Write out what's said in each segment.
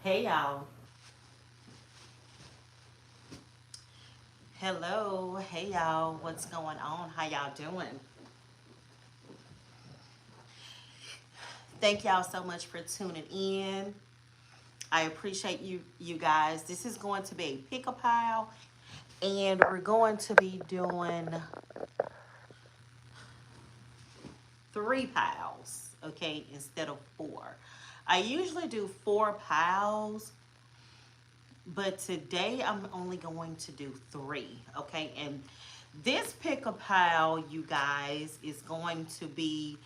Hey y'all. Hello. Hey y'all. What's going on? How y'all doing? Thank y'all so much for tuning in. I appreciate you guys. This is going to be a pick a pile and we're going to be doing 3 piles, okay, instead of 4. I usually do 4 piles, but today I'm only going to do 3, okay? And this pick a pile, you guys, is going to be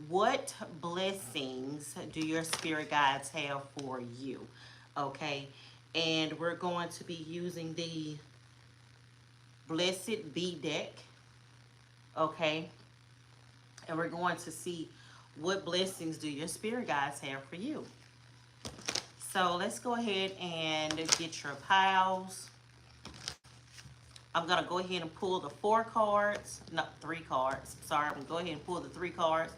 what blessings do your spirit guides have for you, okay? And we're going to be using the Blessed Be deck, okay? And we're going to see what blessings do your spirit guides have for you. So let's go ahead and get your piles. I'm going to go ahead and pull the 4 cards, not 3 cards. Sorry, I'm going to go ahead and pull the 3 cards,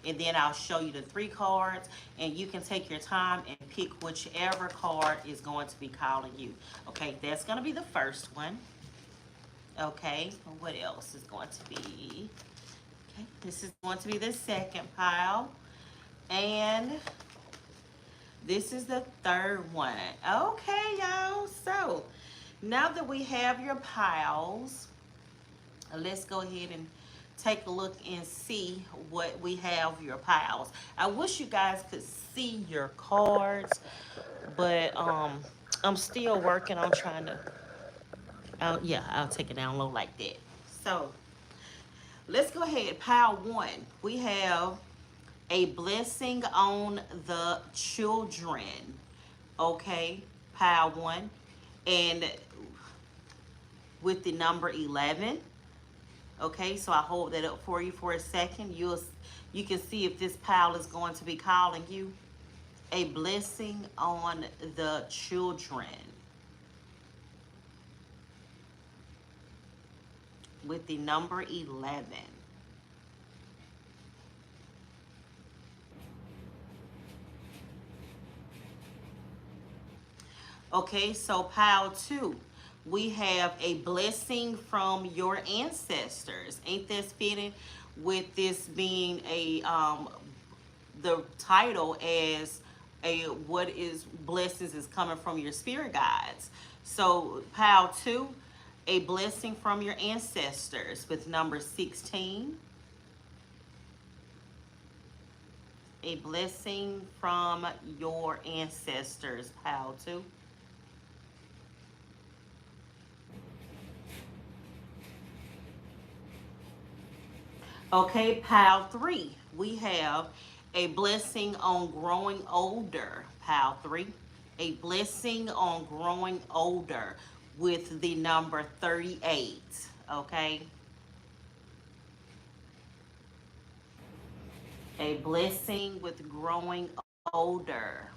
and then I'll show you the 3 cards, and you can take your time and pick whichever card is going to be calling you. Okay, that's going to be the first one. Okay, what else is going to be? Okay, this is going to be the second pile, and this is the third one. Okay, y'all, so now that we have your piles, let's go ahead and take a look and see what we have your piles. I wish you guys could see your cards, but I'm still working on trying to yeah, I'll take it down low like that. So let's go ahead. Pile 1, we have a blessing on the children. Okay, pile 1, and with the number 11. Okay, so I hold that up for you for a second. You can see if this pile is going to be calling you. A blessing on the children with the number 11. Okay, so pile 2, we have a blessing from your ancestors. Ain't this fitting with this being a the title as a what is blessings is coming from your spirit guides. So pile 2, a blessing from your ancestors with number 16. A blessing from your ancestors, pile 2. Okay, pile 3, we have a blessing on growing older, pile 3. A blessing on growing older with the number 38, okay? A blessing with growing older.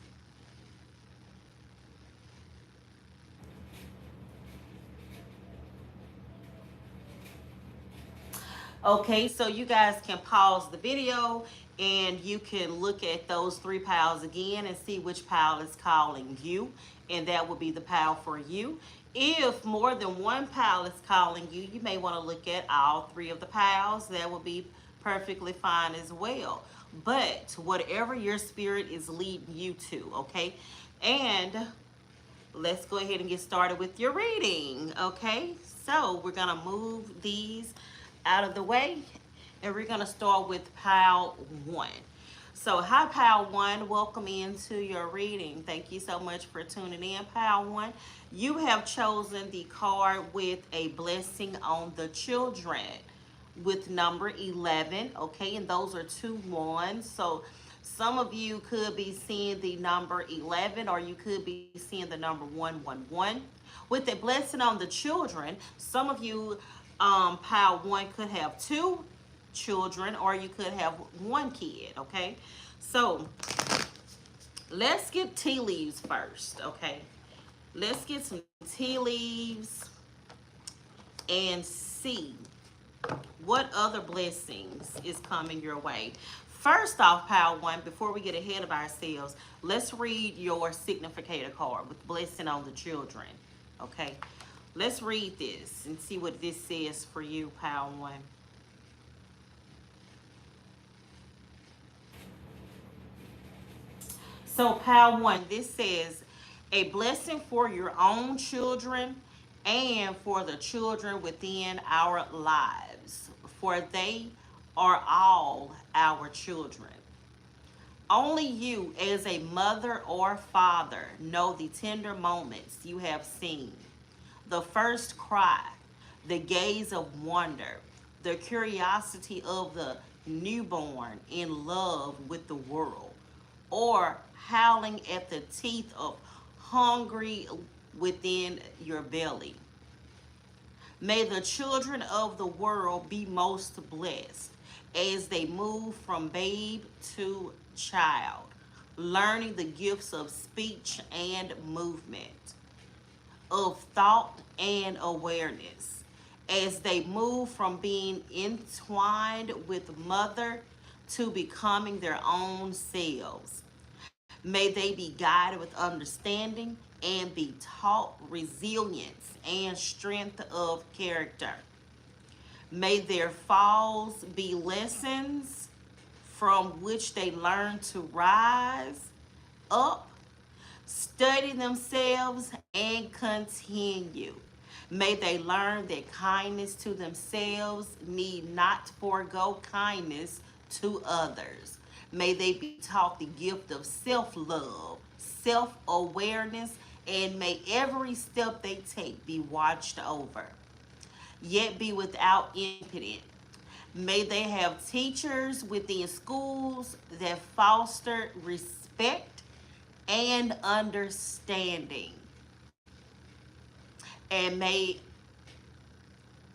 Okay, so you guys can pause the video and you can look at those 3 piles again and see which pile is calling you, and that will be the pile for you. If more than one pile is calling you, you may want to look at all 3 of the piles. That will be perfectly fine as well. But whatever your spirit is leading you to, okay? And let's go ahead and get started with your reading, okay? So we're gonna move these out of the way and we're gonna start with pile 1. So hi pile 1, welcome into your reading. Thank you so much for tuning in, pile 1. You have chosen the card with a blessing on the children with number 11, okay? And those are 2 1s. So some of you could be seeing the number 11 or you could be seeing the number 111. With a blessing on the children, some of you, pile 1, could have 2 children or you could have 1 kid, okay? So let's get tea leaves first, okay? Let's get some tea leaves and see what other blessings is coming your way. First off, Pile One, before we get ahead of ourselves, let's read your significator card with blessing on the children. Okay, let's read this and see what this says for you, Pile One. So, Pile One, this says a blessing for your own children and for the children within our lives, for they are all our children. Only you, as a mother or father, know the tender moments you have seen. The first cry, the gaze of wonder, the curiosity of the newborn in love with the world, or howling at the teeth of hungry within your belly. May the children of the world be most blessed as they move from babe to child, learning the gifts of speech and movement, of thought and awareness, as they move from being entwined with mother to becoming their own selves. May they be guided with understanding and be taught resilience and strength of character. May their falls be lessons from which they learn to rise up, study themselves, and continue. May they learn that kindness to themselves need not forego kindness to others. May they be taught the gift of self love, self awareness, and may every step they take be watched over, yet be without impediment. May they have teachers within schools that foster respect and understanding. And may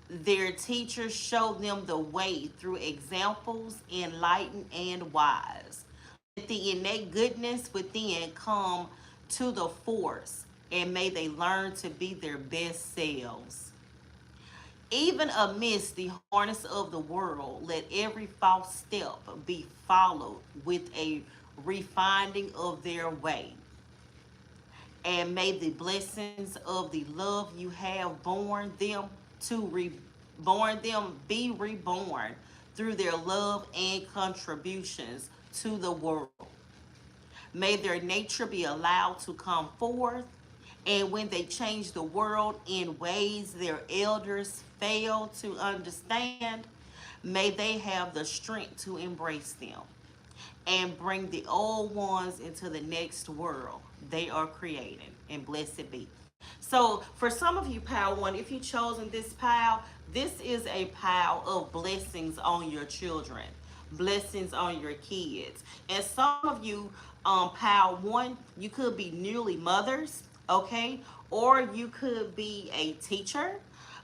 their teachers show them the way through examples, enlightened and wise. Let the innate goodness within come to the force, and may they learn to be their best selves. Even amidst the harness of the world, let every false step be followed with a refining of their way. And may the blessings of the love you have born them to reborn them be reborn through their love and contributions to the world. May their nature be allowed to come forth, and when they change the world in ways their elders fail to understand, may they have the strength to embrace them and bring the old ones into the next world they are creating. And blessed be. So, for some of you, pile one, if you've chosen this pile, this is a pile of blessings on your children, blessings on your kids. And some of you, pile one, you could be newly mothers, okay, or you could be a teacher,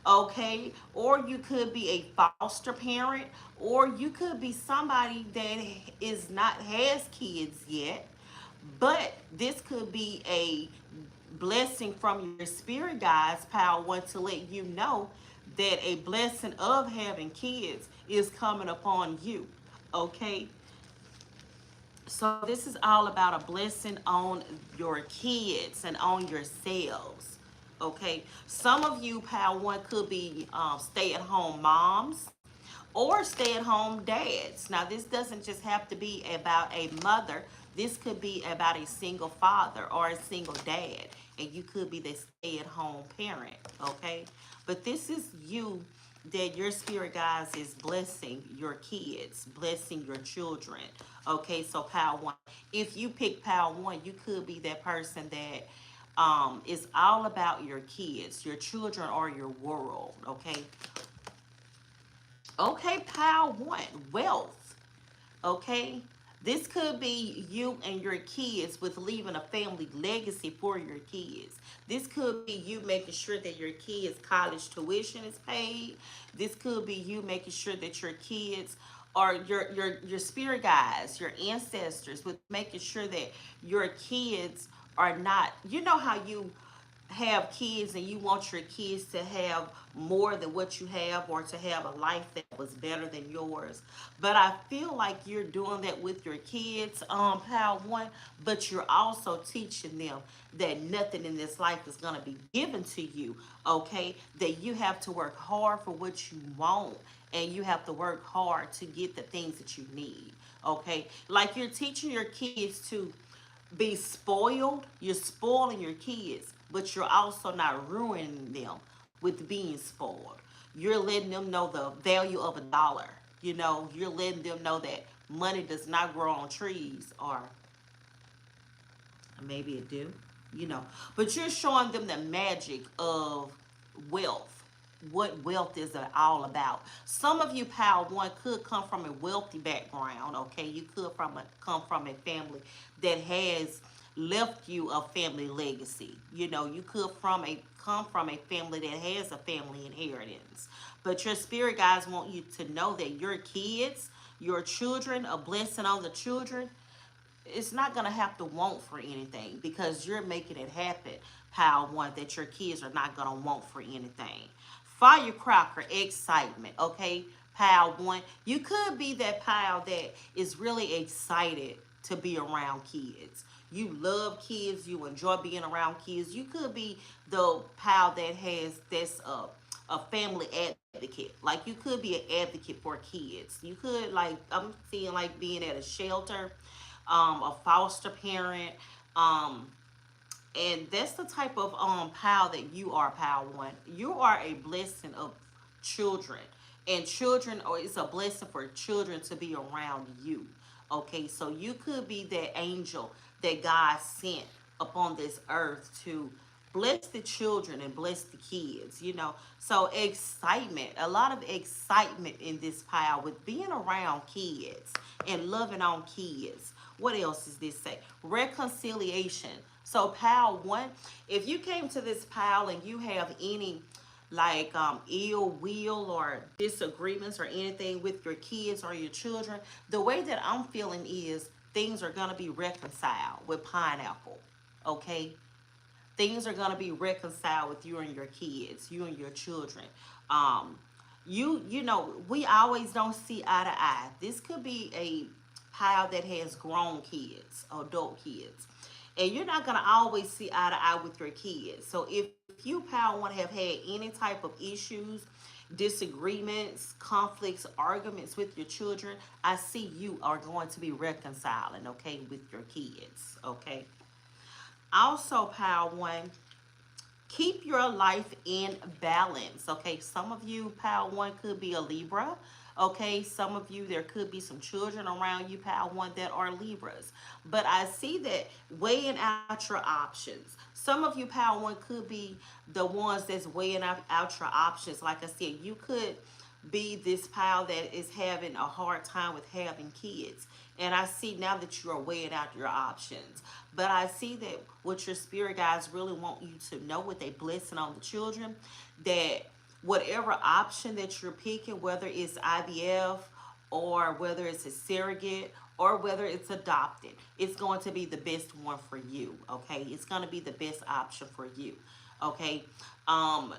okay, or you could be a foster parent, or you could be somebody that is not has kids yet, but this could be a blessing from your spirit guides, power one, to let you know that a blessing of having kids is coming upon you. Okay, so this is all about a blessing on your kids and on yourselves. Okay, some of you, power one, could be stay-at-home moms or stay-at-home dads. Now, this doesn't just have to be about a mother. This could be about a single father or a single dad, and you could be the stay-at-home parent, okay? But this is you that your spirit guides is blessing your kids, blessing your children, okay? So, pile one. If you pick pile one, you could be that person that is all about your kids. Your children are your world, okay? Okay, pile one, wealth. Okay, this could be you and your kids with leaving a family legacy for your kids. This could be you making sure that your kids' college tuition is paid. This could be you making sure that your kids or your spirit guides, your ancestors, with making sure that your kids are not. You know how you have kids and you want your kids to have more than what you have, or to have a life that was better than yours. But I feel like you're doing that with your kids, Pal One, but you're also teaching them that nothing in this life is going to be given to you, okay? That you have to work hard for what you want, and you have to work hard to get the things that you need, okay? Like you're teaching your kids to be spoiled. You're spoiling your kids, but you're also not ruining them with being spoiled. You're letting them know the value of a dollar. You know, you're letting them know that money does not grow on trees, or maybe it do, you know. But you're showing them the magic of wealth, what wealth is all about. Some of you, Power One, could come from a wealthy background, okay? You could come from a family that has left you a family legacy. You know, you could come from a family that has a family inheritance. But your spirit guides want you to know that your kids, your children, a blessing on the children, it's not going to have to want for anything, because you're making it happen, Power One, that your kids are not going to want for anything. Firecracker excitement, okay, Power One. You could be that pile that is really excited to be around kids. You love kids, you enjoy being around kids. You could be the pile that has this a family advocate. Like you could be an advocate for kids. You could, like, I'm seeing like being at a shelter, a foster parent, um, and that's the type of pal that you are, Pal One. You are a blessing of children, and children, or it's a blessing for children to be around you. Okay, so you could be that angel that God sent upon this earth to bless the children and bless the kids, you know. So excitement, a lot of excitement in this pile with being around kids and loving on kids. What else does this say? Reconciliation. So pile one, if you came to this pile and you have any like ill will or disagreements or anything with your kids or your children, the way that I'm feeling is things are going to be reconciled with pineapple, okay? Things are going to be reconciled with you and your kids, you and your children. um you know, we always don't see eye to eye. This could be a pile that has grown kids, adult kids, and you're not going to always see eye to eye with your kids. So if you, pal, want to have had any type of issues, disagreements, conflicts, arguments with your children, I see you are going to be reconciling, okay, with your kids, okay? Also, pal one, keep your life in balance. Okay, some of you, pal one, could be a Libra. Okay, some of you, there could be some children around you, pal one, that are Libras. But I see that weighing out your options. Some of you, pal one, could be the ones that's weighing out your options. Like I said, you could be this pal that is having a hard time with having kids. And I see now that you are weighing out your options. But I see that what your spirit guides really want you to know, with a blessing on the children, that whatever option that you're picking, whether it's IVF or whether it's a surrogate or whether it's adopted, it's going to be the best one for you. Okay, it's going to be the best option for you. Okay, um,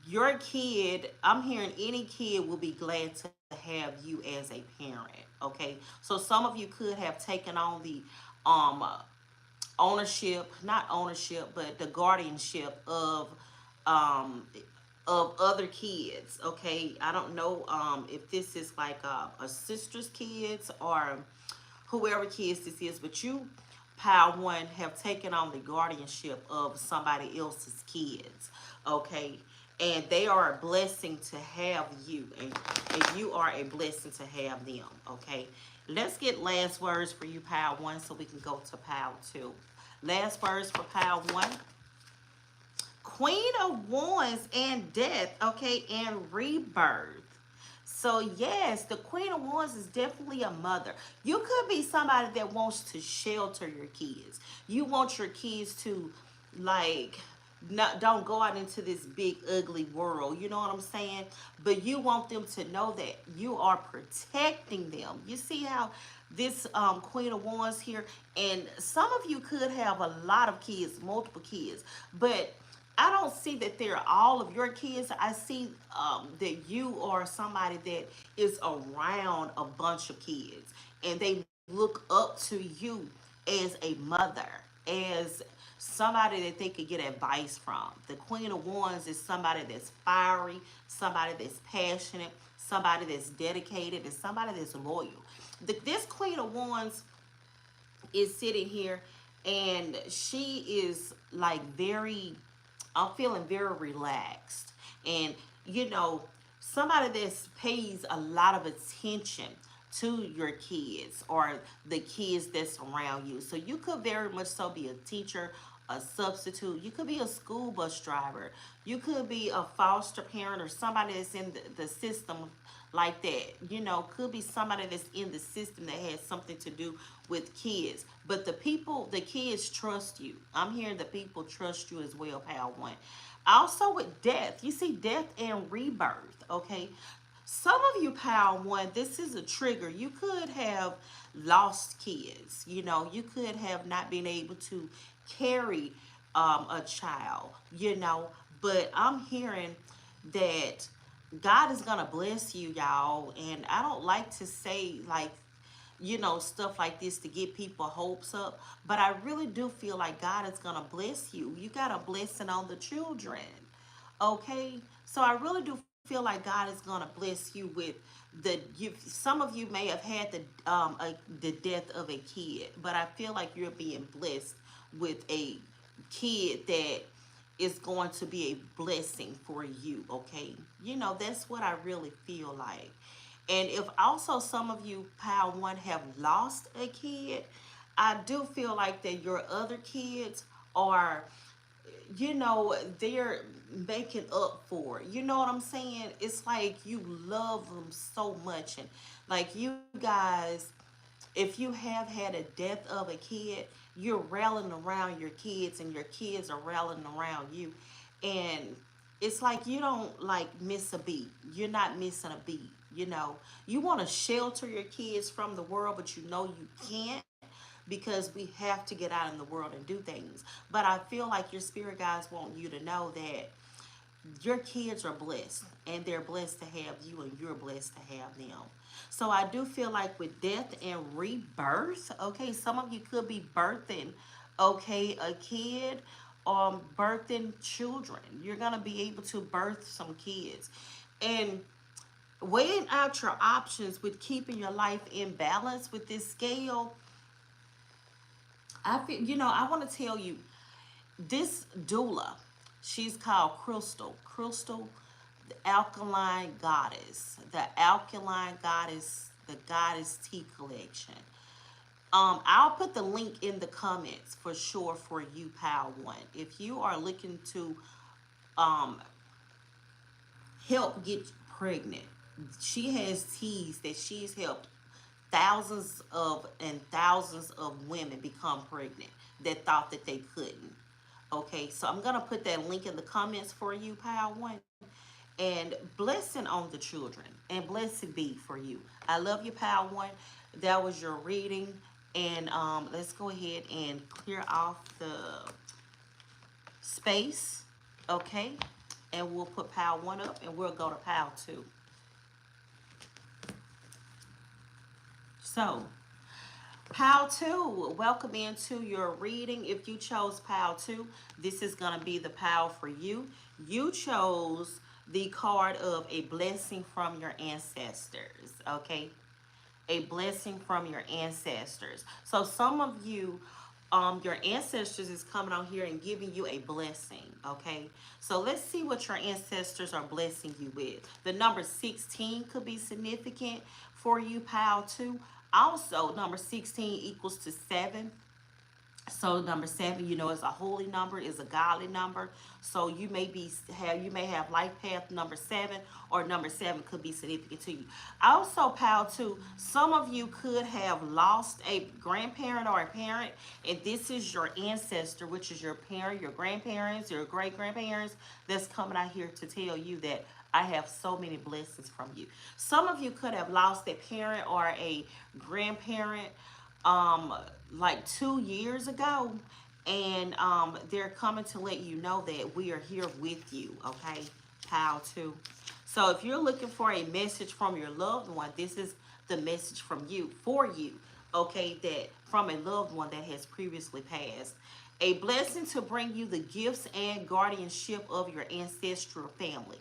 your kid, I'm hearing any kid will be glad to have you as a parent. Okay, so some of you could have taken on the um ownership, not ownership, but the guardianship um of other kids. Okay, I don't know if this is like a sister's kids or whoever kids this is, but you, pal one, have taken on the guardianship of somebody else's kids. Okay, and they are a blessing to have you, and you are a blessing to have them. Okay, let's get last words for you, pal one, so we can go to pal two. Last words for pal one. Queen of Wands and Death, okay, and Rebirth. So yes, the Queen of Wands is definitely a mother. You could be somebody that wants to shelter your kids. You want your kids to, like, not, don't go out into this big ugly world. You know what I'm saying? But you want them to know that you are protecting them. You see how this Queen of Wands here, and some of you could have a lot of kids, multiple kids, but I don't see that they're all of your kids. I see that you are somebody that is around a bunch of kids, and they look up to you as a mother, as somebody that they could get advice from. The Queen of Wands is somebody that's fiery, somebody that's passionate, somebody that's dedicated, and somebody that's loyal. This Queen of Wands is sitting here, and she is like very, I'm feeling very relaxed. And you know, somebody that pays a lot of attention to your kids or the kids that's around you. So you could very much so be a teacher, a substitute. You could be a school bus driver. You could be a foster parent or somebody that's in the system like that. You know, could be somebody that's in the system that has something to do with kids. But the kids trust you. I'm hearing the people trust you as well, pal one. Also with death, you see death and rebirth, okay? Some of you, pal one, this is a trigger. You could have lost kids. You know, you could have not been able to carry a child, you know, but I'm hearing that God is gonna bless you, y'all. And I don't like to say like, you know, stuff like this to get people hopes up, but I really do feel like God is gonna bless you. You got a blessing on the children, okay? So I really do feel like God is gonna bless you with some of you may have had the death of a kid, but I feel like you're being blessed with a kid that is going to be a blessing for you, okay? You know, that's what I really feel like. And if also some of you, pile one, have lost a kid, I do feel like that your other kids are, you know, they're making up for it. You know what I'm saying? It's like you love them so much. And like you guys, if you have had a death of a kid, you're rallying around your kids and your kids are rallying around you. And it's like you don't like miss a beat. You're not missing a beat. You know, you want to shelter your kids from the world, but you know you can't because we have to get out in the world and do things. But I feel like your spirit guides want you to know that your kids are blessed and they're blessed to have you and you're blessed to have them. So I do feel like with death and rebirth, okay, some of you could be birthing, okay, a kid, birthing children. You're gonna be able to birth some kids. And weighing out your options with keeping your life in balance with this scale, I feel, you know, I want to tell you, this doula, she's called Crystal. Crystal, the alkaline goddess. The alkaline goddess, the goddess tea collection. I'll put the link in the comments for sure for you, pal one. If you are looking to um help get pregnant, she has teas that she's helped thousands of women become pregnant that thought that they couldn't. Okay, so I'm gonna put that link in the comments for you, pal one. And blessing on the children and blessed be for you. I love you, pal one. That was your reading. And let's go ahead and clear off the space. Okay, and we'll put pal one up and we'll go to pal two. So, pal two, welcome into your reading. If you chose pal two, this is going to be the pal for you. You chose the card of a blessing from your ancestors, okay? A blessing from your ancestors. So some of you, your ancestors is coming on here and giving you a blessing, okay? So let's see what your ancestors are blessing you with. The number 16 could be significant for you, pal two. Also, number 16 equals to 7. So number 7, you know, is a holy number, is a godly number. So you may have life path number 7, or number 7 could be significant to you. Also, pal 2, some of you could have lost a grandparent or a parent, and this is your ancestor, which is your parent, your grandparents, your great grandparents, that's coming out here to tell you that I have so many blessings from you. Some of you could have lost a parent or a grandparent like 2 years ago, And they're coming to let you know that we are here with you, okay? Pile 2. So if you're looking for a message from your loved one, this is the message from you, for you, okay? That from a loved one that has previously passed. A blessing to bring you the gifts and guardianship of your ancestral family.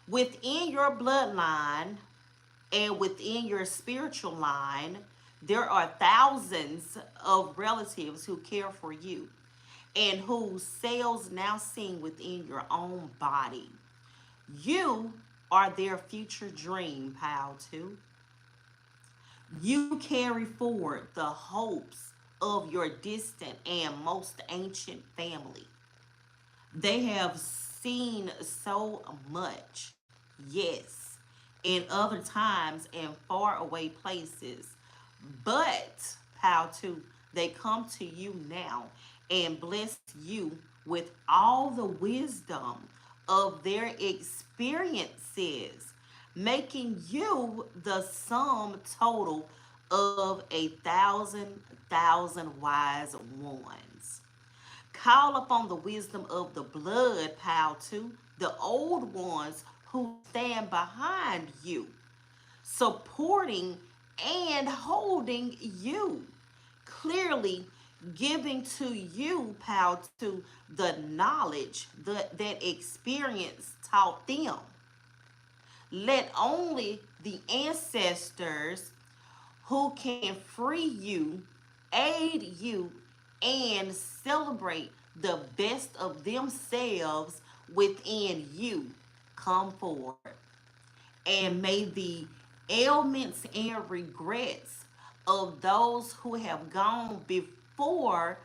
Within your bloodline and within your spiritual line, there are thousands of relatives who care for you and whose cells now sing within your own body. You are their future dream, pal, too. You carry forward the hopes of your distant and most ancient family. They have seen so much, yes, in other times and far away places. But, how to, they come to you now and bless you with all the wisdom of their experiences, making you the sum total of a thousand wise ones. Call upon the wisdom of the blood, pal, too, the old ones who stand behind you, supporting and holding you. Clearly giving to you, pal, to the knowledge that experience taught them. Let only the ancestors who can free you, aid you, and celebrate the best of themselves within you come forward. And may the ailments and regrets of those who have gone before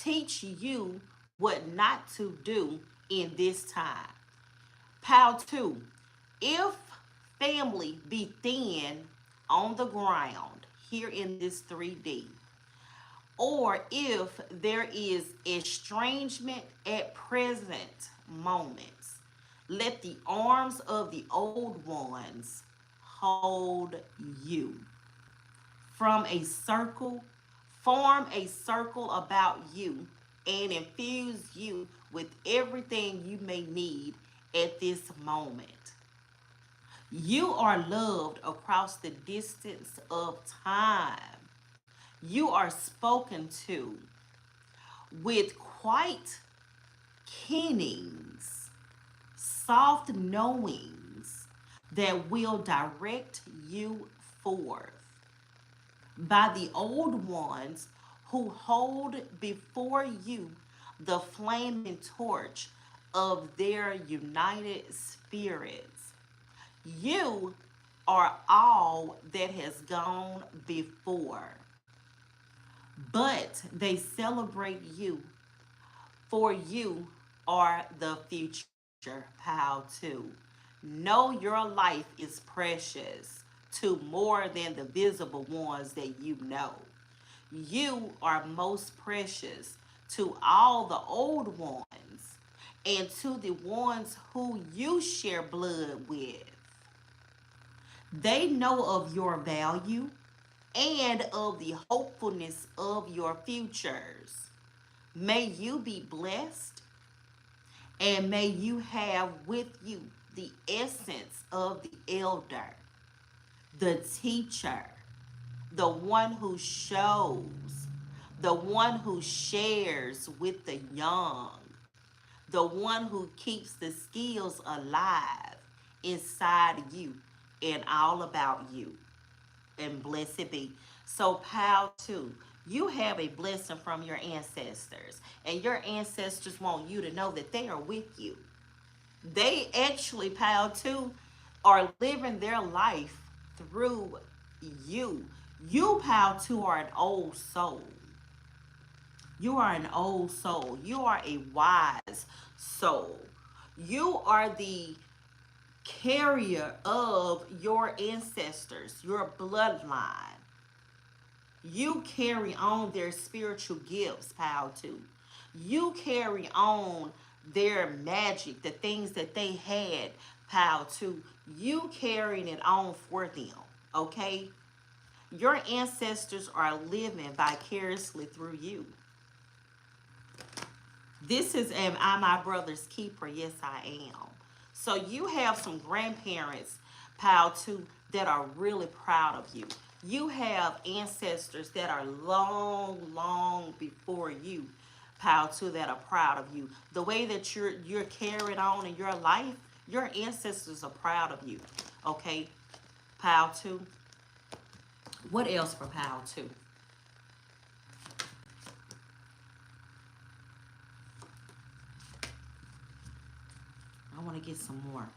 teach you what not to do in this time. Pile 2. If family be thin on the ground here in this 3D, or if there is estrangement at present moments, let the arms of the old ones hold you. From a circle, form a circle about you and infuse you with everything you may need at this moment. You are loved across the distance of time. You are spoken to with quite kennings, soft knowings that will direct you forth by the old ones who hold before you the flaming torch of their united spirits. You are all that has gone before, but they celebrate you, for you are the future, pal, too. Know your life is precious to more than the visible ones that you know. You are most precious to all the old ones and to the ones who you share blood with. They know of your value and of the hopefulness of your futures. May you be blessed and may you have with you the essence of the elder, the teacher, the one who shows, the one who shares with the young, the one who keeps the skills alive inside you and all about you. And blessed be. So, pal, too, you have a blessing from your ancestors, and your ancestors want you to know that they are with you. They actually, pal, too, are living their life through you. You, pal, too, are an old soul. You are an old soul. You are a wise soul. You are the carrier of your ancestors, your bloodline. You carry on their spiritual gifts, pal, too. You carry on their magic, the things that they had, pal, too. You carrying it on for them, okay? Your ancestors are living vicariously through you. This is Am I My Brother's Keeper? Yes, I am. So you have some grandparents, pal, too, that are really proud of you. You have ancestors that are long, long before you, pal, too, that are proud of you. The way that you're carried on in your life, your ancestors are proud of you. Okay, pal, too. What else for pal, too? I want to get some more.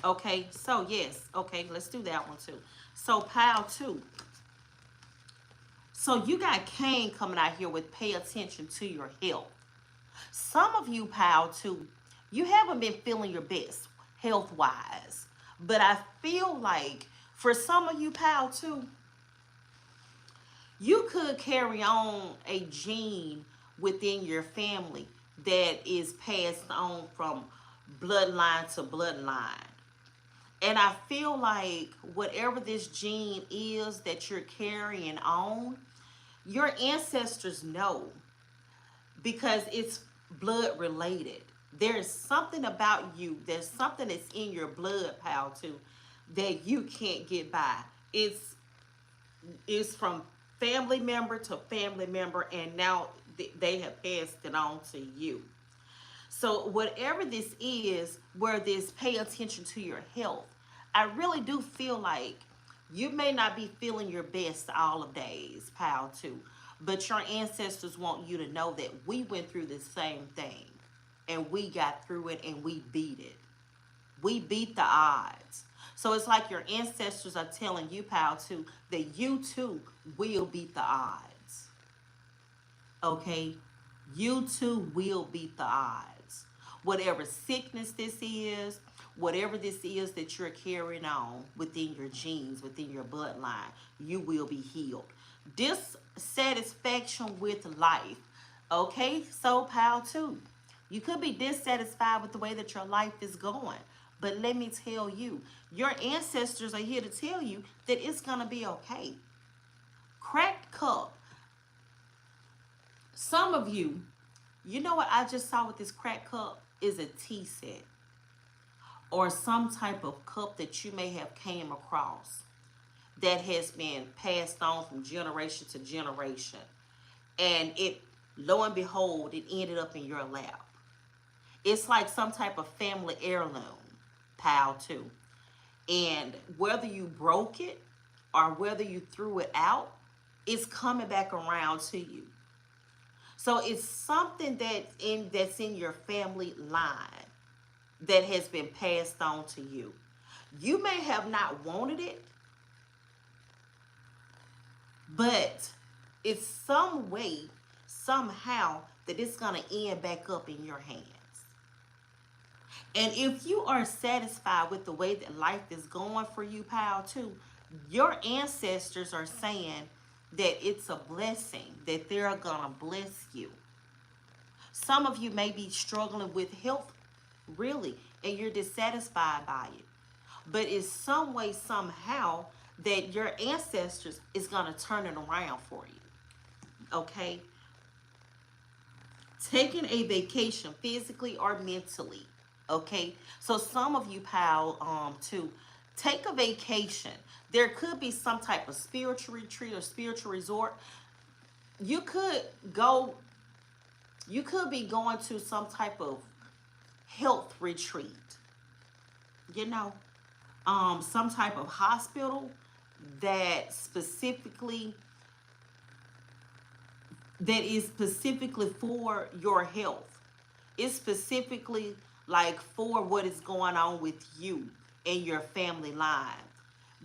Okay, so yes, okay, let's do that one too. So pile two. So you got Cain coming out here with pay attention to your health. Some of you, pile two, you haven't been feeling your best health wise. But I feel like for some of you, pile two, you could carry on a gene within your family that is passed on from bloodline to bloodline. And I feel like whatever this gene is that you're carrying on, your ancestors know because it's blood related. There's something about you, there's something that's in your blood, pal, too, that you can't get by. It's it's from family member to family member, and now they have passed it on to you. So whatever this is, where this pay attention to your health, I really do feel like you may not be feeling your best all of days, pal, too. But your ancestors want you to know that we went through the same thing and we got through it and we beat it. We beat the odds. So it's like your ancestors are telling you, pal, too, that you too will beat the odds. Okay? You too will beat the odds. Whatever sickness this is, whatever this is that you're carrying on within your genes, within your bloodline, you will be healed. Dissatisfaction with life. Okay, so pal too. You could be dissatisfied with the way that your life is going. But let me tell you, your ancestors are here to tell you that it's going to be okay. Cracked cup. Some of you, you know what I just saw with this crack cup is a tea set or some type of cup that you may have came across that has been passed on from generation to generation. And it, lo and behold, it ended up in your lap. It's like some type of family heirloom, pal, too. And whether you broke it or whether you threw it out, it's coming back around to you. So it's something that's in your family line that has been passed on to you. You may have not wanted it, but it's some way, somehow, that it's going to end back up in your hands. And if you are satisfied with the way that life is going for you, pal, too, your ancestors are saying that it's a blessing, that they're going to bless you. Some of you may be struggling with health, really, and you're dissatisfied by it. But it's some way, somehow, that your ancestors is going to turn it around for you. Okay? Taking a vacation physically or mentally. Okay? So some of you, pal, too, take a vacation. There could be some type of spiritual retreat or spiritual resort. You could go, you could be going to some type of health retreat, you know, some type of hospital that specifically that is specifically for your health. It's specifically like for what is going on with you and your family line.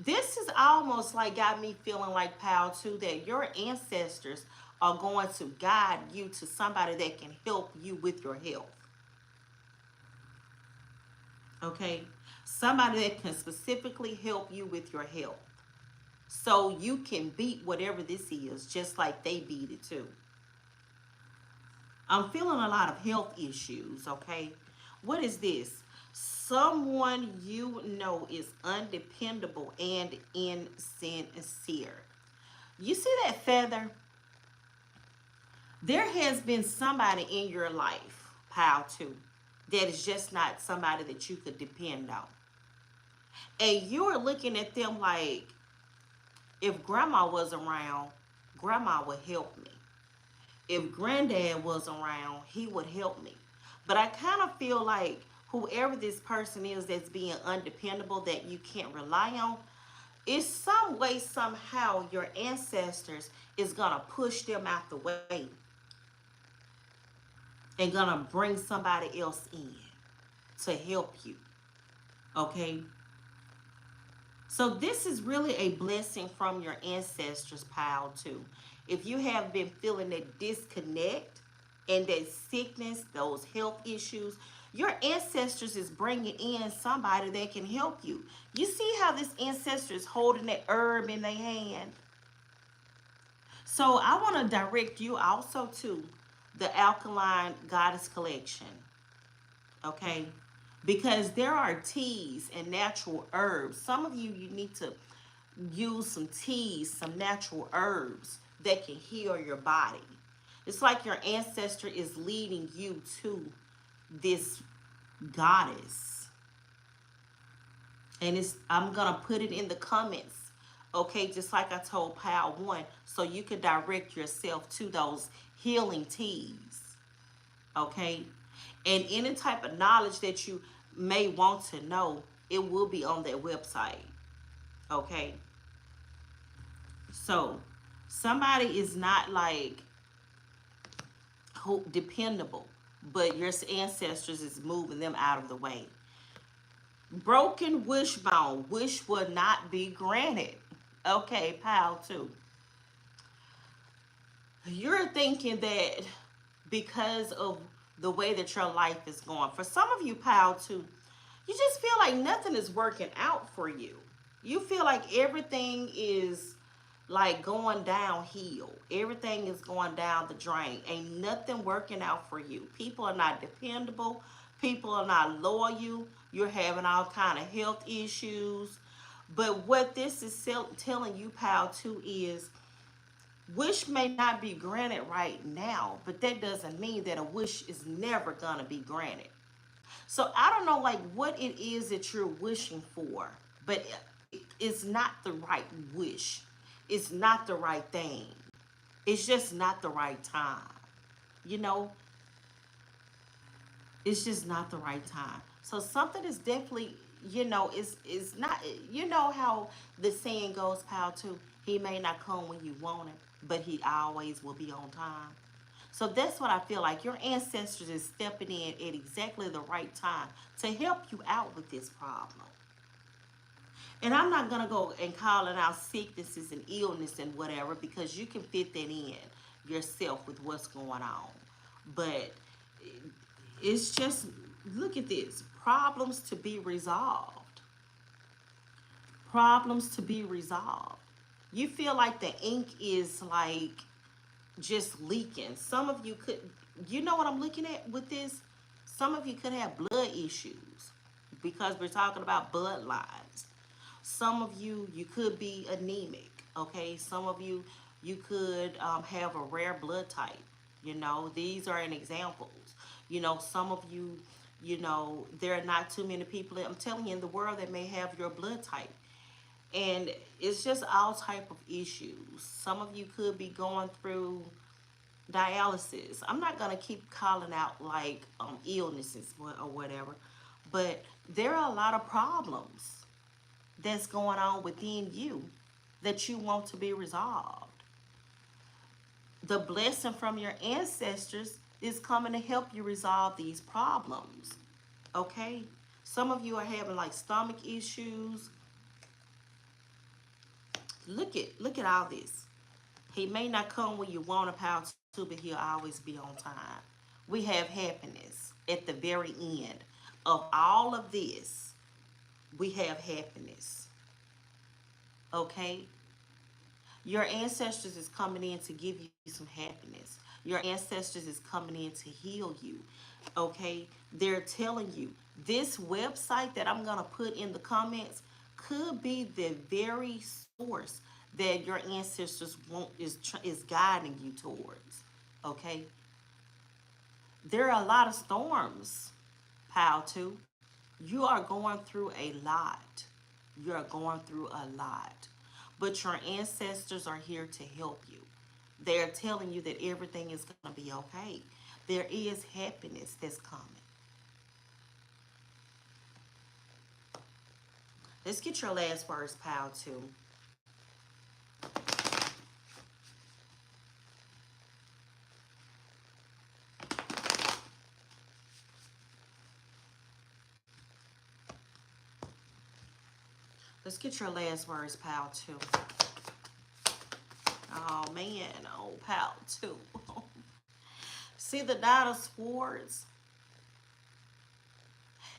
This is almost like got me feeling like, pal, too, that your ancestors are going to guide you to somebody that can help you with your health. Okay? Somebody that can specifically help you with your health. So you can beat whatever this is, just like they beat it too. I'm feeling a lot of health issues, okay? What is this? Someone you know is undependable and insincere. You see that feather? There has been somebody in your life, pile two, that is just not somebody that you could depend on. And you're looking at them like, if grandma was around, grandma would help me. If granddad was around, he would help me. But I kind of feel like whoever this person is that's being undependable, that you can't rely on, is some way, somehow, your ancestors is going to push them out the way and going to bring somebody else in to help you. Okay? So this is really a blessing from your ancestors, pile too. If you have been feeling that disconnect and that sickness, those health issues, your ancestors is bringing in somebody that can help you. You see how this ancestor is holding that herb in their hand? So I want to direct you also to the Alkaline Goddess Collection, okay? Because there are teas and natural herbs. Some of you, you need to use some teas, some natural herbs that can heal your body. It's like your ancestor is leading you to this goddess. And I'm gonna put it in the comments, okay, just like I told Pal One, so you can direct yourself to those healing teas, okay? And any type of knowledge that you may want to know, it will be on their website, okay? So somebody is not like dependable, but your ancestors is moving them out of the way. Broken wishbone, wish will not be granted. Okay, pile two. You're thinking that because of the way that your life is going, for some of you, pile two, you just feel like nothing is working out for you. You feel like everything is like going downhill. Everything is going down the drain. Ain't nothing working out for you. People are not dependable. People are not loyal. You're having all kind of health issues. But what this is telling you, pal, too, is wish may not be granted right now, but that doesn't mean that a wish is never gonna be granted. So I don't know like what it is that you're wishing for, but it's not the right wish. It's not the right thing. It's just not the right time. You know, it's just not the right time. So something is definitely, is not, you know how the saying goes, pal, too. He may not come when you want him, but he always will be on time. So that's what I feel like. Your ancestors is stepping in at exactly the right time to help you out with this problem. And I'm not going to go and calling out sicknesses and illness and whatever, because you can fit that in yourself with what's going on. But it's just, look at this, problems to be resolved. Problems to be resolved. You feel like the ink is like just leaking. Some of you could, you know what I'm looking at with this? Some of you could have blood issues because we're talking about bloodlines. Some of you, you could be anemic, okay? Some of you, you could have a rare blood type. You know, these are an examples. You know, some of you, there are not too many people, I'm telling you, in the world that may have your blood type. And it's just all type of issues. Some of you could be going through dialysis. I'm not going to keep calling out like illnesses or whatever, but there are a lot of problems that's going on within you that you want to be resolved. The blessing from your ancestors is coming to help you resolve these problems. Okay? Some of you are having like stomach issues. Look at all this. He may not come when you want a power to, but he'll always be on time. We have happiness at the very end of all of this. We have happiness. Okay? Your ancestors is coming in to give you some happiness. Your ancestors is coming in to heal you. Okay? They're telling you this website that I'm going to put in the comments could be the very source that your ancestors want is guiding you towards. Okay? There are a lot of storms, pile two. You are going through a lot. You are going through a lot. But your ancestors are here to help you. They're telling you that everything is going to be okay. There is happiness that's coming. Let's get your last words, pile two. Let's get your last words, pile two. Oh man, oh pile two. See the Knight of Swords?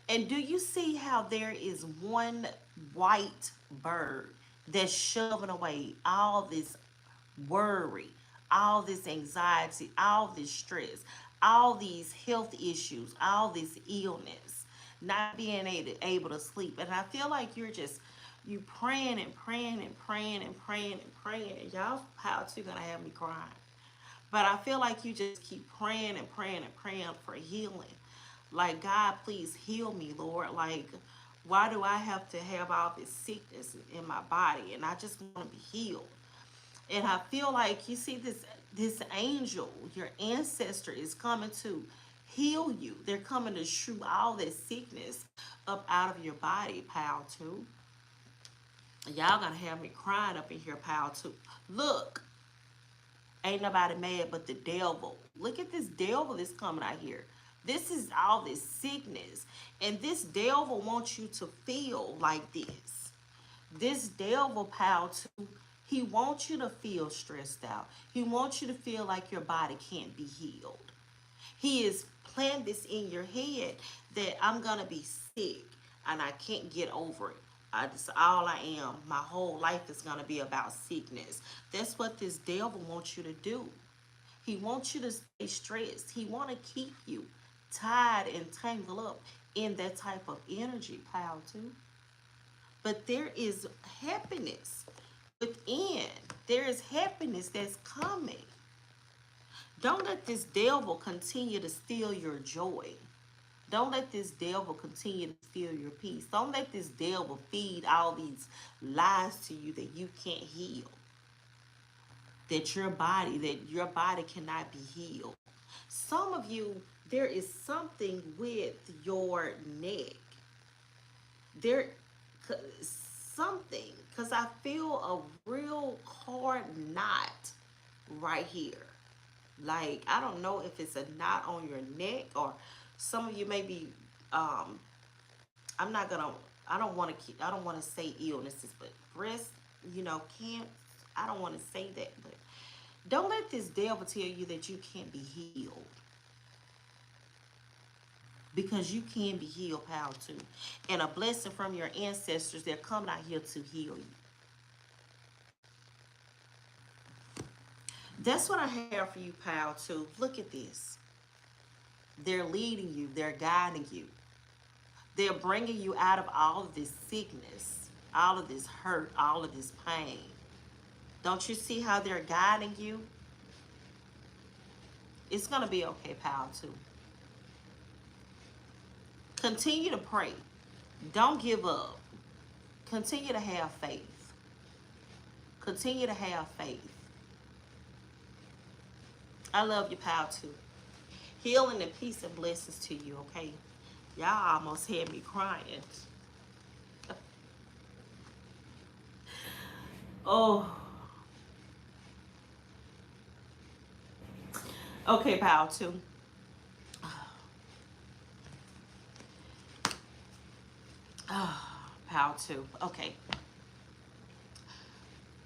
And do you see how there is one white bird that's shoving away all this worry, all this anxiety, all this stress, all these health issues, all this illness, not being able to sleep? And I feel like you praying and praying and praying and praying and praying. And y'all, how you gonna have me crying? But I feel like you just keep praying and praying and praying for healing. Like, God, please heal me, Lord. Like, why do I have to have all this sickness in my body? And I just want to be healed. And I feel like you see this angel, your ancestor, is coming to heal you. They're coming to shoo all this sickness up out of your body, pile two. Y'all gonna have me crying up in here, pile two. Look, ain't nobody mad but the devil. Look at this devil that's coming out here. This is all this sickness. And this devil wants you to feel like this. This devil, pal, too, he wants you to feel stressed out. He wants you to feel like your body can't be healed. He is planting this in your head that I'm going to be sick and I can't get over it. That's all I am. My whole life is going to be about sickness. That's what this devil wants you to do. He wants you to stay stressed. He want to keep you tied and tangled up in that type of energy, pile too. But there is happiness within. There is happiness that's coming. Don't let this devil continue to steal your joy. Don't let this devil continue to steal your peace. Don't let this devil feed all these lies to you that you can't heal. That your body cannot be healed. Some of you, there is something with your neck. There something, because I feel a real hard knot right here. Like, I don't know if it's a knot on your neck, or some of you may be I'm not gonna I don't want to say illnesses, but breast, can't, I don't want to say that. But don't let this devil tell you that you can't be healed, because you can be healed, pal, too. And a blessing from your ancestors, they're coming out here to heal you. That's what I have for you, pal, too. Look at this. They're leading you. They're guiding you. They're bringing you out of all of this sickness, all of this hurt, all of this pain. Don't you see how they're guiding you? It's going to be okay, pal, too. Continue to pray. Don't give up. Continue to have faith. Continue to have faith. I love you, pal, too. Healing and peace and blessings to you, okay? Y'all almost had me crying. Oh. Okay, pal, too. Pal 2. Okay.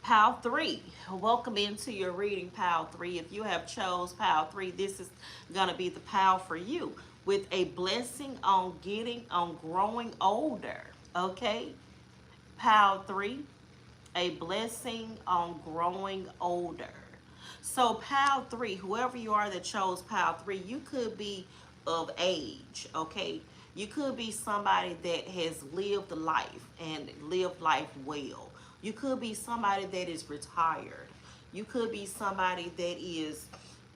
Pal 3. Welcome into your reading, Pal 3. If you have chose Pal 3, this is going to be the Pal for you, with a blessing on growing older. Okay? Pal 3, a blessing on growing older. So Pal 3, whoever you are that chose Pal 3, you could be of age, okay? You could be somebody that has lived life and lived life well. You could be somebody that is retired. You could be somebody that is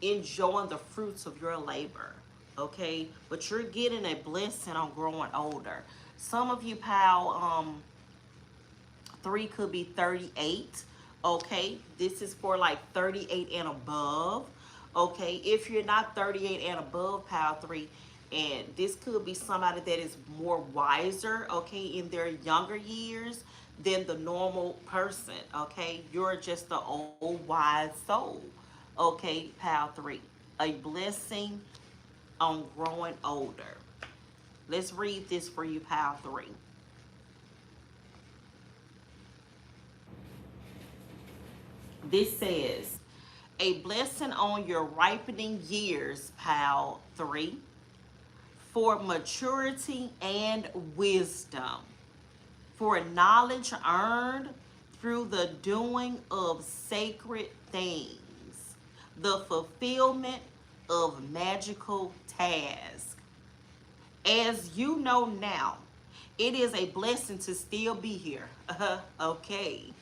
enjoying the fruits of your labor, okay? But you're getting a blessing on growing older. Some of you, pal, 3 could be 38, okay? This is for like 38 and above, okay? If you're not 38 and above, pal 3, and this could be somebody that is more wiser, okay, in their younger years than the normal person, okay? You're just the old wise soul, okay, pal 3. A blessing on growing older. Let's read this for you, pal 3. This says, a blessing on your ripening years, pal 3, for maturity and wisdom, for knowledge earned through the doing of sacred things, the fulfillment of magical tasks. As you know now, it is a blessing to still be here. Okay.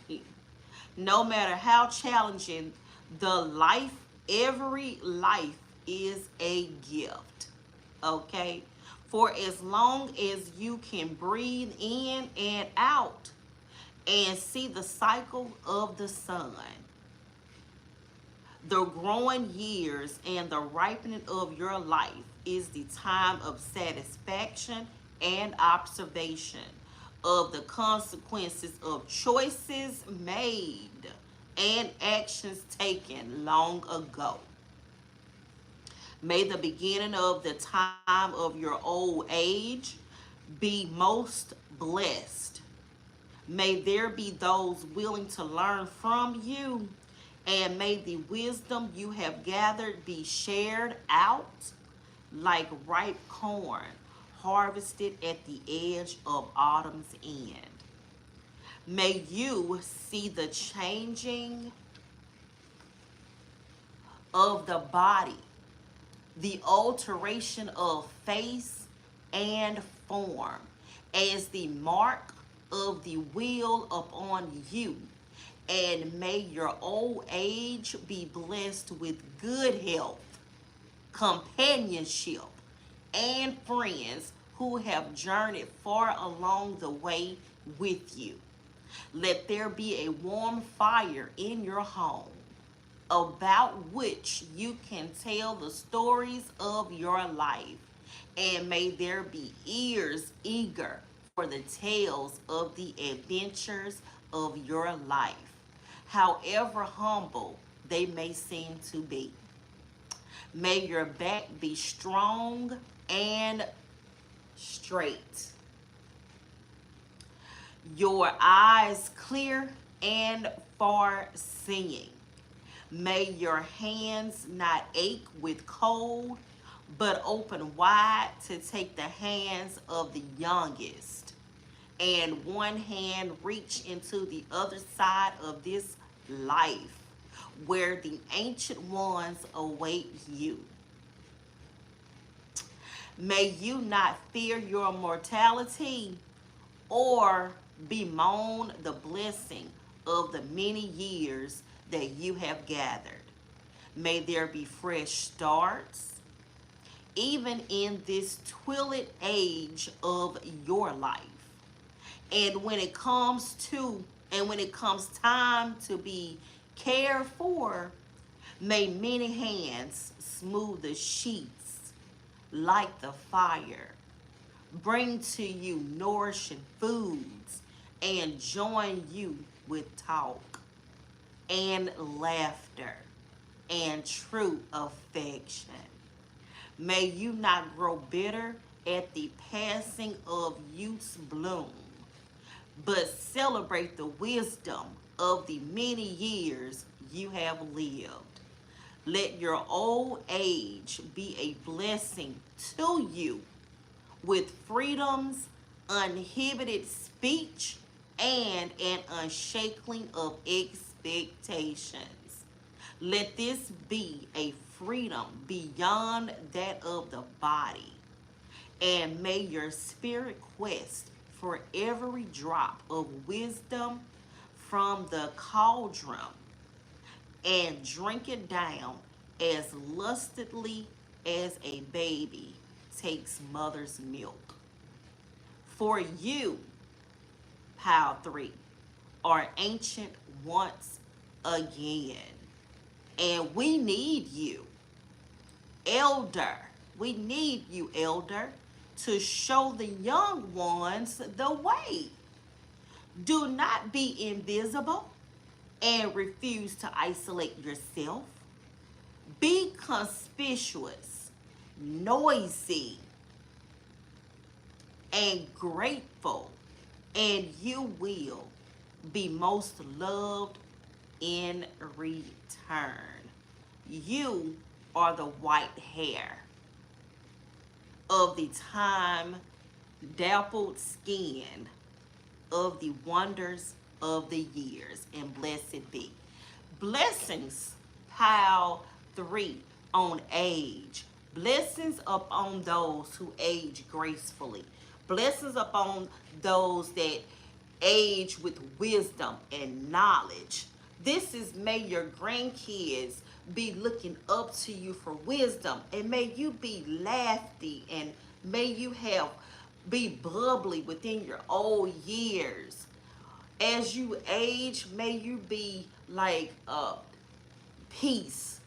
No matter how challenging the life, every life is a gift. Okay? For as long as you can breathe in and out and see the cycle of the sun, the growing years and the ripening of your life is the time of satisfaction and observation of the consequences of choices made and actions taken long ago. May the beginning of the time of your old age be most blessed. May there be those willing to learn from you, and may the wisdom you have gathered be shared out like ripe corn harvested at the edge of autumn's end. May you see the changing of the body, the alteration of face and form as the mark of the will upon you. And may your old age be blessed with good health, companionship, and friends who have journeyed far along the way with you. Let there be a warm fire in your home about which you can tell the stories of your life. And may there be ears eager for the tales of the adventures of your life, however humble they may seem to be. May your back be strong and straight, your eyes clear and far seeing. May your hands not ache with cold, but open wide to take the hands of the youngest, and one hand reach into the other side of this life where the ancient ones await you. May you not fear your mortality or bemoan the blessing of the many years that you have gathered. May there be fresh starts, even in this twilight age of your life. And when it comes time to be cared for, may many hands smooth the sheets like the fire, bring to you nourishing foods, and join you with talk and laughter and true affection. May you not grow bitter at the passing of youth's bloom, but celebrate the wisdom of the many years you have lived. Let your old age be a blessing to you with freedom's uninhibited speech and an unshackling of expectations. Let this be a freedom beyond that of the body, and may your spirit quest for every drop of wisdom from the cauldron and drink it down as lustedly as a baby takes mother's milk. For you, pile three, are ancient once again. And we need you, elder. We need you, elder, to show the young ones the way. Do not be invisible and refuse to isolate yourself. Be conspicuous, noisy, and grateful, and you will be most loved in return. You are the white hair of the time dappled skin of the wonders of the years, and blessed be. Blessings, pile three, on age. Blessings upon those who age gracefully. Blessings upon those that age with wisdom and knowledge. This is, may your grandkids be looking up to you for wisdom, and may you be lofty, and may you have be bubbly within your old years. As you age, may you be like peace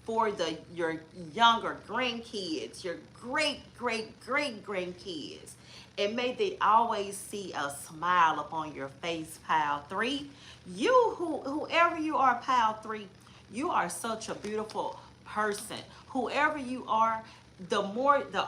for the your younger grandkids, your great grandkids. And may they always see a smile upon your face, pile three. Whoever you are, pile three, you are such a beautiful person. Whoever you are, the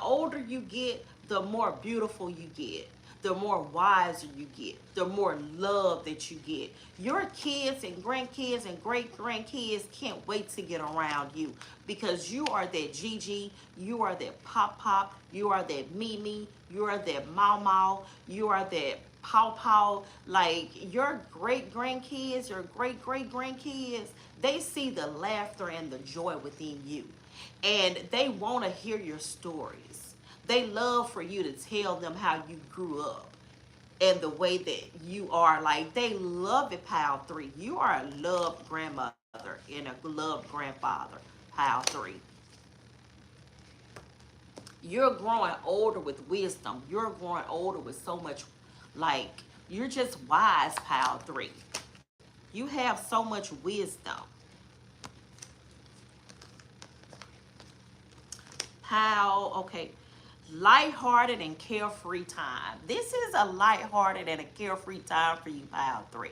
older you get, the more beautiful you get, the more wiser you get, the more love that you get. Your kids and grandkids and great grandkids can't wait to get around you, because you are that Gigi, you are that Pop Pop, you are that Mimi, you are that Mau Mau, you are that Pow Pow. Like your great grandkids, your great grandkids, they see the laughter and the joy within you, and they want to hear your stories. They love for you to tell them how you grew up and the way that you are. Like they love it, pile three. You are a loved grandmother and a loved grandfather, pile three. You're growing older with wisdom. You're growing older with so much, like, you're just wise, pile three. You have so much wisdom. Pile, okay. Lighthearted and carefree time. This is a lighthearted and a carefree time for you, pile three.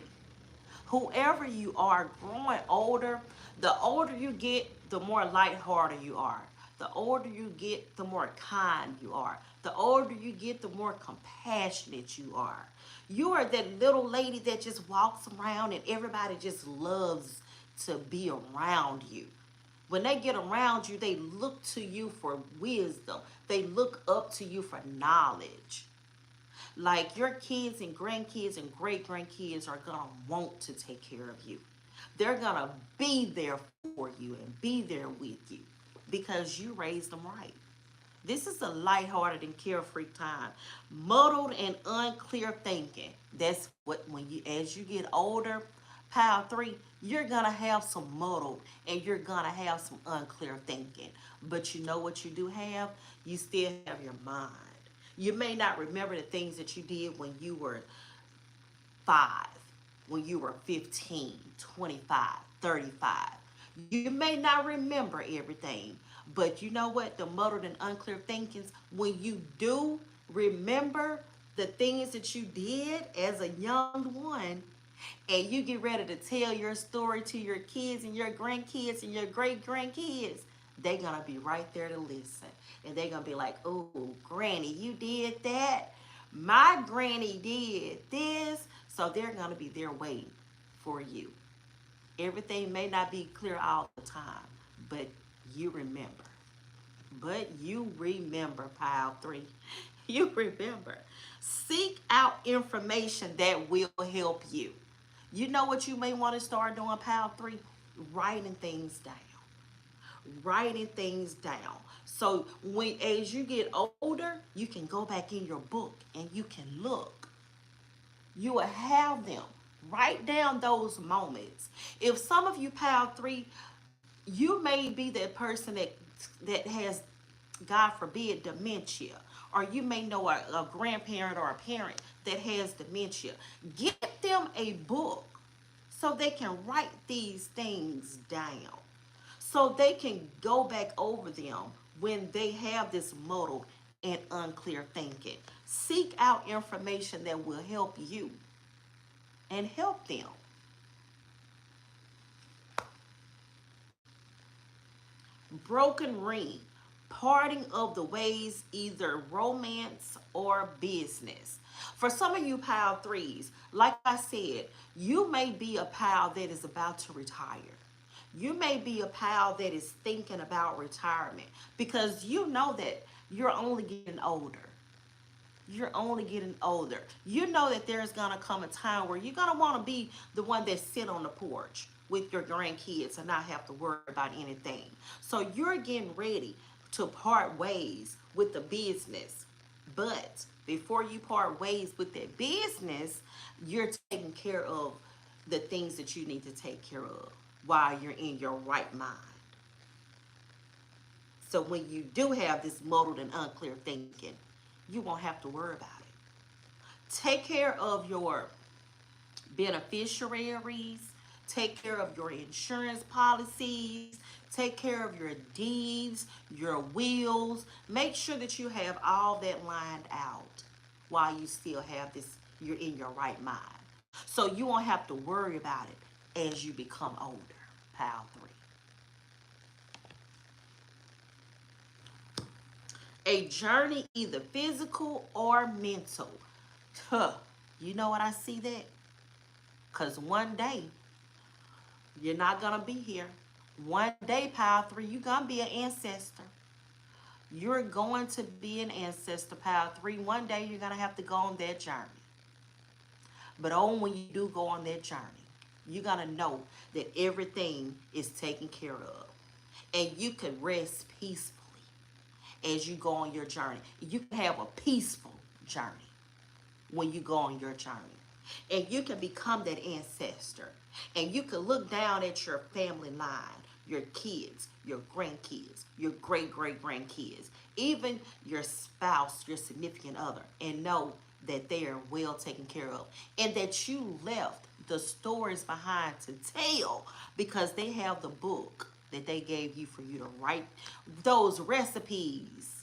Whoever you are, growing older, the older you get, the more lighthearted you are. The older you get, the more kind you are. The older you get, the more compassionate you are. You are that little lady that just walks around and everybody just loves to be around you. When they get around you, they look to you for wisdom. They look up to you for knowledge. Like your kids and grandkids and great grandkids are going to want to take care of you. They're going to be there for you and be there with you because you raised them right. This is a lighthearted and carefree time. Muddled and unclear thinking. That's what, when you, as you get older, pile three, you're gonna have some muddled and you're gonna have some unclear thinking. But you know what you do have? You still have your mind. You may not remember the things that you did when you were 5, when you were 15, 25, 35. You may not remember everything, but you know what? The muddled and unclear thinkings, when you do remember the things that you did as a young one, and you get ready to tell your story to your kids and your grandkids and your great grandkids, they're going to be right there to listen. And they're going to be like, oh, Granny, you did that? My granny did this. So they're going to be there waiting for you. Everything may not be clear all the time, but you remember. But you remember, pile three. You remember. Seek out information that will help you. You know what you may want to start doing, pile three? Writing things down. Writing things down. So when, as you get older, you can go back in your book and you can look. You will have them. Write down those moments. If some of you, pile three, You may be that person that has, God forbid, dementia, or you may know a grandparent or a parent that has dementia. Get them a book so they can write these things down, so they can go back over them when they have this muddled and unclear thinking. Seek out information that will help you and help them. Broken ring, parting of the ways, either romance or business. For some of you pile threes, like I said, you may be a pal that is about to retire. You may be a pal that is thinking about retirement because you know that you're only getting older. You're only getting older. You know that there's gonna come a time where you're gonna want to be the one that sit on the porch with your grandkids and not have to worry about anything. So you're getting ready to part ways with the business. But before you part ways with that business, you're taking care of the things that you need to take care of while you're in your right mind. So when you do have this muddled and unclear thinking, you won't have to worry about it. Take care of your beneficiaries, take care of your insurance policies, take care of your deeds, your wills. Make sure that you have all that lined out while you still have this, you're in your right mind. So you won't have to worry about it as you become older. Pile three. A journey, either physical or mental. Huh. You know what I see that? Because one day, you're not going to be here. One day, pile three, you're going to be an ancestor. You're going to be an ancestor, pile three. One day, you're going to have to go on that journey. But oh, when you do go on that journey, you're going to know that everything is taken care of. And you can rest peacefully as you go on your journey. You can have a peaceful journey when you go on your journey. And you can become that ancestor. And you can look down at your family line, your kids, your grandkids, your great great grandkids, even your spouse, your significant other, and know that they are well taken care of. And that you left the stories behind to tell because they have the book that they gave you for you to write those recipes.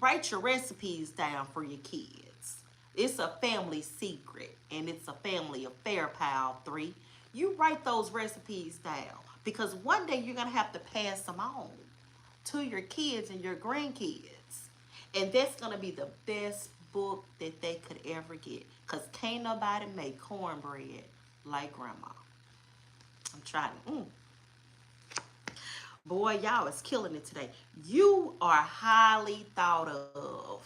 Write your recipes down for your kids. It's a family secret and it's a family affair, pal three. You write those recipes down because one day you're going to have to pass them on to your kids and your grandkids. And that's going to be the best book that they could ever get because can't nobody make cornbread like grandma. I'm trying. Boy, y'all is killing it today. You are highly thought of.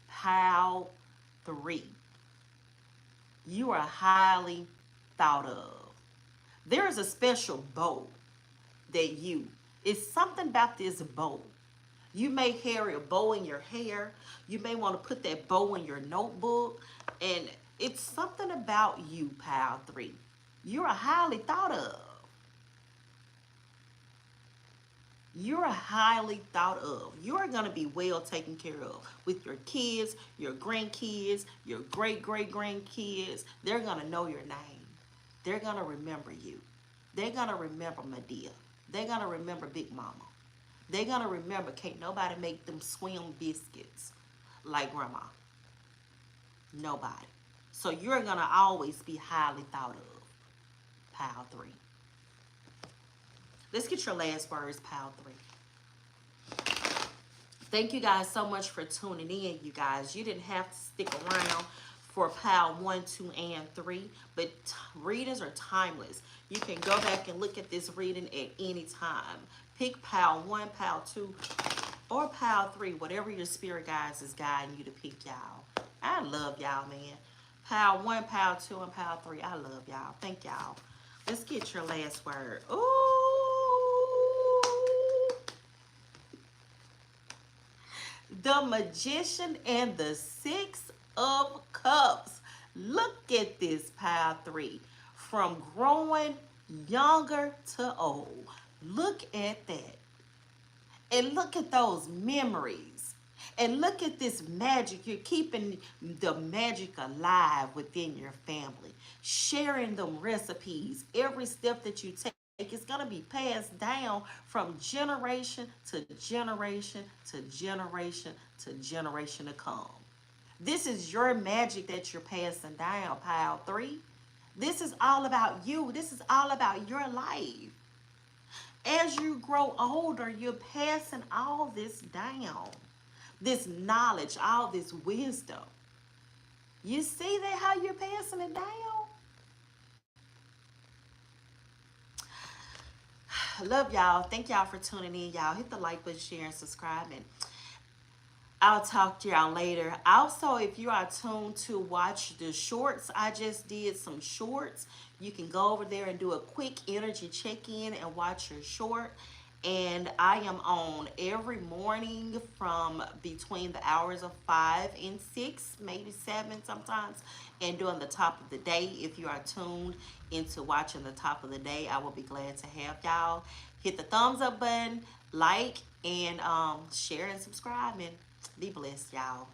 Pal three. You are highly thought of. There is a special bow that it's something about this bow. You may carry a bow in your hair. You may want to put that bow in your notebook. And it's something about you, pal three. You're highly thought of. You're highly thought of. You're going to be well taken care of with your kids, your grandkids, your great great grandkids. They're going to know your name. They're going to remember you. They're going to remember Medea. They're going to remember Big Mama. They're going to remember can't nobody make them swim biscuits like grandma. Nobody. So you're going to always be highly thought of. Pile three. Let's get your last words, pile three. Thank you guys so much for tuning in, you guys. You didn't have to stick around for pile 1, 2, and 3, but readings are timeless. You can go back and look at this reading at any time. Pick pile 1, pile 2, or pile 3, whatever your spirit guides is guiding you to pick, y'all. I love y'all, man. Pile 1, pile 2, and pile 3. I love y'all. Thank y'all. Let's get your last word. Ooh. The Magician and the Six of Cups. Look at this, pile three. From growing younger to old. Look at that. And look at those memories. And look at this magic. You're keeping the magic alive within your family. Sharing them recipes. Every step that you take is going to be passed down from generation to generation to generation to generation to come. This is your magic that you're passing down, pile three. This is all about you. This is all about your life. As you grow older, you're passing all this down, this knowledge, all this wisdom. You see that how you're passing it down? I love y'all. Thank y'all for tuning in. Y'all hit the like button, share, and subscribe. And I'll talk to y'all later. Also, if you are tuned to watch the shorts, I just did some shorts. You can go over there and do a quick energy check-in and watch your short. And I am on every morning from between the hours of 5 and 6, maybe 7 sometimes, and doing the top of the day. If you are tuned into watching the top of the day, I will be glad to have y'all. Hit the thumbs up button, like, and share and subscribe, and be blessed, y'all.